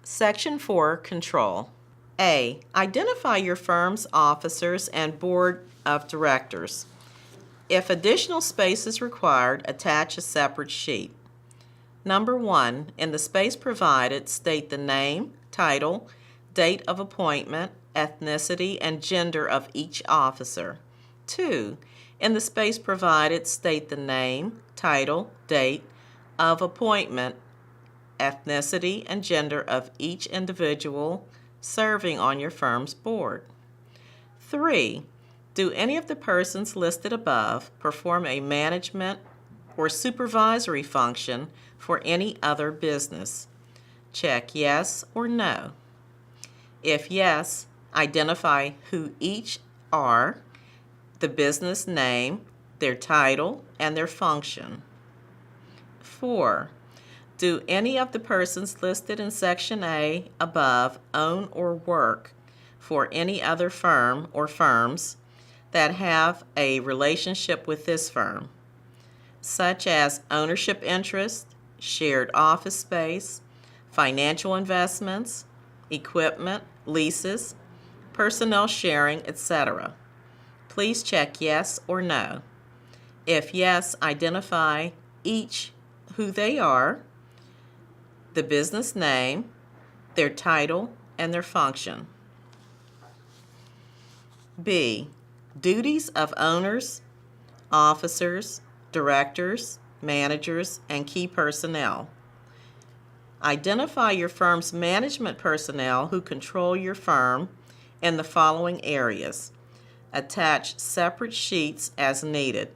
Section 4, Control. A. Identify your firm's officers and board of directors. If additional space is required, attach a separate sheet. Number 1. In the space provided, state the name, title, date of appointment, ethnicity, and gender of each officer. 2. In the space provided, state the name, title, date of appointment, ethnicity, and gender of each individual serving on your firm's board. 3. Do any of the persons listed above perform a management or supervisory function for any other business? Check yes or no. If yes, identify who each are, the business name, their title, and their function. 4. Do any of the persons listed in Section A above own or work for any other firm or firms that have a relationship with this firm, such as ownership interest, shared office space, financial investments, equipment, leases, personnel sharing, etc.? Please check yes or no. If yes, identify each who they are, the business name, their title, and their function. B. Duties of owners, officers, directors, managers, and key personnel. Identify your firm's management personnel who control your firm in the following areas. Attach separate sheets as needed.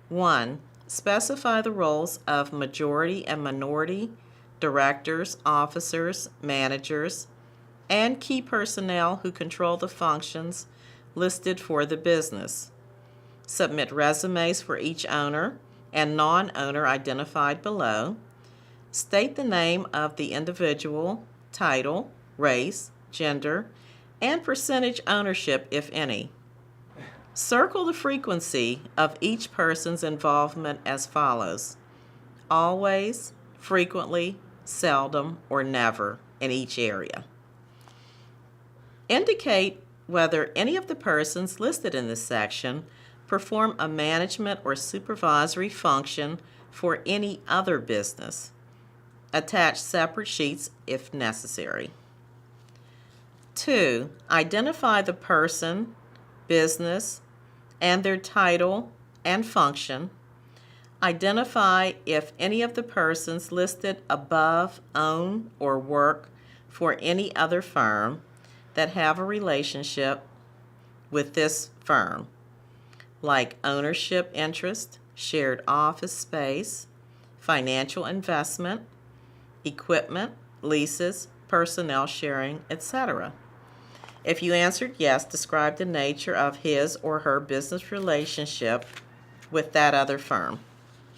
1. Specify the roles of majority and minority directors, officers, managers, and key personnel who control the functions listed for the business. Submit resumes for each owner and non-owner identified below. State the name of the individual, title, race, gender, and percentage ownership, if any. Circle the frequency of each person's involvement as follows: always, frequently, seldom, or never in each area. Indicate whether any of the persons listed in this section perform a management or supervisory function for any other business. Attach separate sheets if necessary. 2. Identify the person, business, and their title and function. Identify if any of the persons listed above own or work for any other firm that have a relationship with this firm, like ownership interest, shared office space, financial investment, equipment, leases, personnel sharing, etc. If you answered yes, describe the nature of his or her business relationship with that other firm.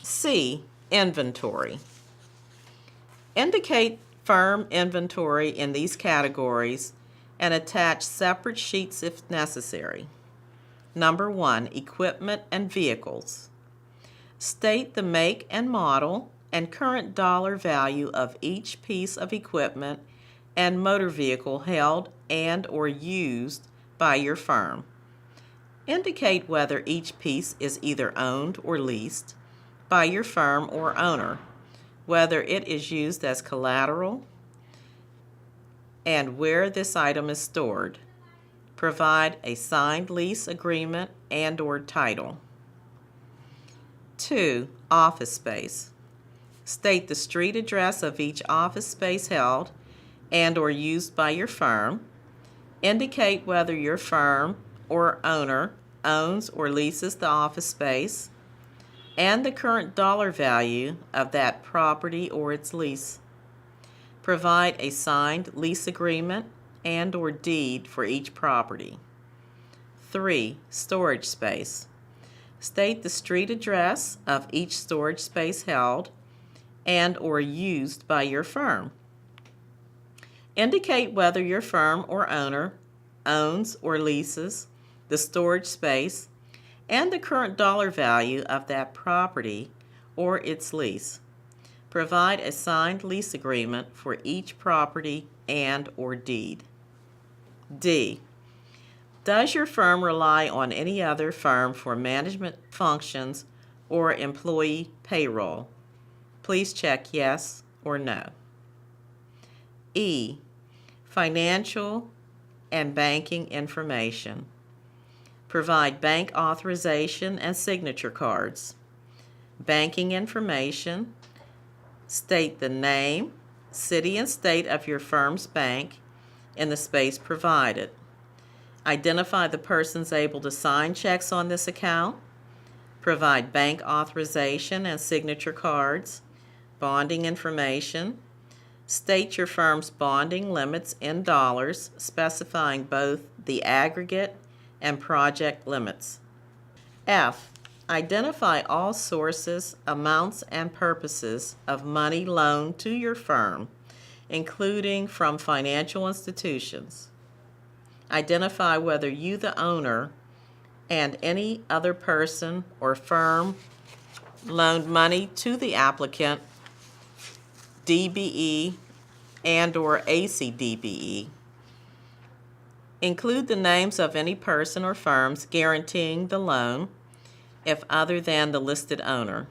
C. Inventory. Indicate firm inventory in these categories and attach separate sheets if necessary. Number 1, equipment and vehicles. State the make and model and current dollar value of each piece of equipment and motor vehicle held and or used by your firm. Indicate whether each piece is either owned or leased by your firm or owner, whether it is used as collateral, and where this item is stored. Provide a signed lease agreement and or title. 2. Office space. State the street address of each office space held and or used by your firm. Indicate whether your firm or owner owns or leases the office space and the current dollar value of that property or its lease. Provide a signed lease agreement and or deed for each property. 3. Storage space. State the street address of each storage space held and or used by your firm. Indicate whether your firm or owner owns or leases the storage space and the current dollar value of that property or its lease. Provide a signed lease agreement for each property and/or deed. D. Does your firm rely on any other firm for management functions or employee payroll? Please check yes or no. E. Financial and banking information. Provide bank authorization and signature cards. Banking information. State the name, city, and state of your firm's bank in the space provided. Identify the persons able to sign checks on this account. Provide bank authorization and signature cards. Bonding information. State your firm's bonding limits in dollars, specifying both the aggregate and project limits. F. Identify all sources, amounts, and purposes of money loaned to your firm, including from financial institutions. Identify whether you, the owner, and any other person or firm loaned money to the applicant, DBE, and/or ACDBE. Include the names of any person or firms guaranteeing the loan, if other than the listed owner.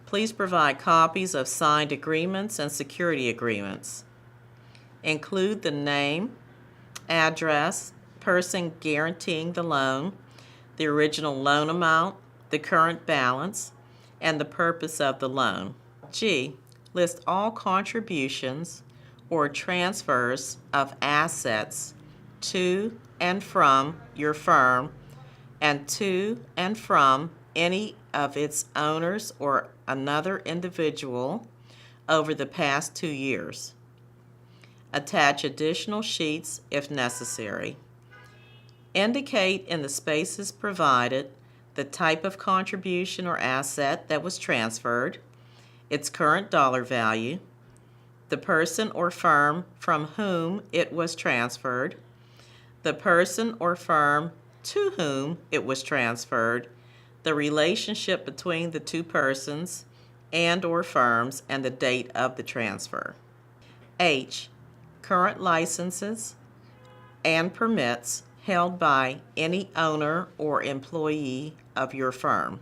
Please provide copies of signed agreements and security agreements. Include the name, address, person guaranteeing the loan, the original loan amount, the current balance, and the purpose of the loan. G. List all contributions or transfers of assets to and from your firm and to and from any of its owners or another individual over the past 2 years. Attach additional sheets if necessary. Indicate in the spaces provided the type of contribution or asset that was transferred, its current dollar value, the person or firm from whom it was transferred, the person or firm to whom it was transferred, the relationship between the two persons and/or firms, and the date of the transfer. H. Current licenses and permits held by any owner or employee of your firm.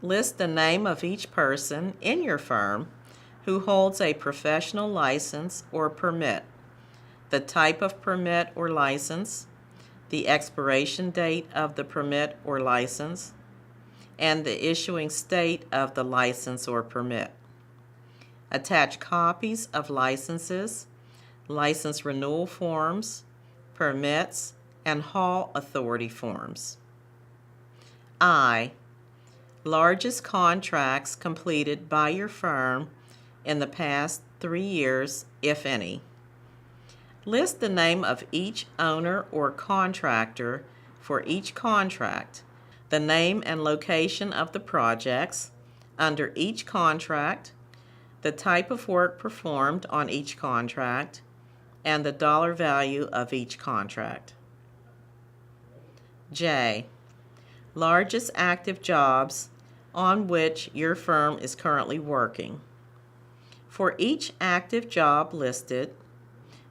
List the name of each person in your firm who holds a professional license or permit, the type of permit or license, the expiration date of the permit or license, and the issuing state of the license or permit. Attach copies of licenses, license renewal forms, permits, and hall authority forms. I. Largest contracts completed by your firm in the past 3 years, if any. List the name of each owner or contractor for each contract, the name and location of the projects under each contract, the type of work performed on each contract, and the dollar value of each contract. J. Largest active jobs on which your firm is currently working. For each active job listed,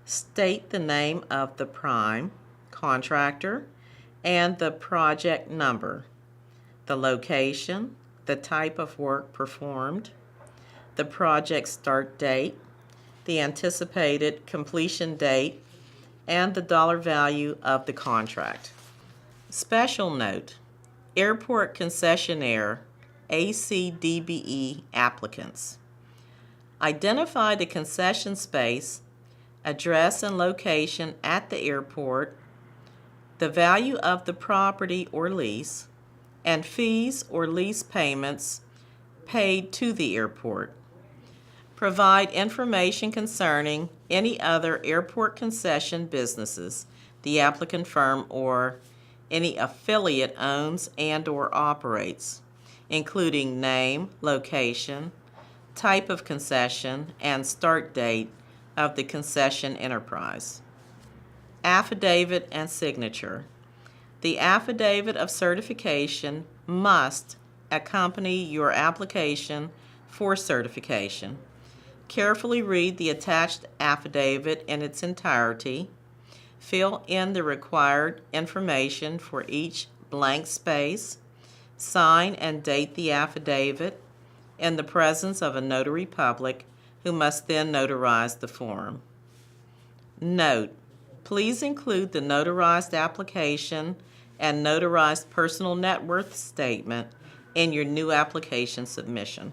state the name of the prime contractor and the project number, the location, the type of work performed, the project start date, the anticipated completion date, and the dollar value of the contract. Special note: airport concessionaire ACDBE applicants. Identify the concession space, address and location at the airport, the value of the property or lease, and fees or lease payments paid to the airport. Provide information concerning any other airport concession businesses the applicant firm or any affiliate owns and/or operates, including name, location, type of concession, and start date of the concession enterprise. Affidavit and signature. The affidavit of certification must accompany your application for certification. Carefully read the attached affidavit in its entirety. Fill in the required information for each blank space. Sign and date the affidavit in the presence of a notary public who must then notarize the form. Note: please include the notarized application and notarized personal net worth statement in your new application submission.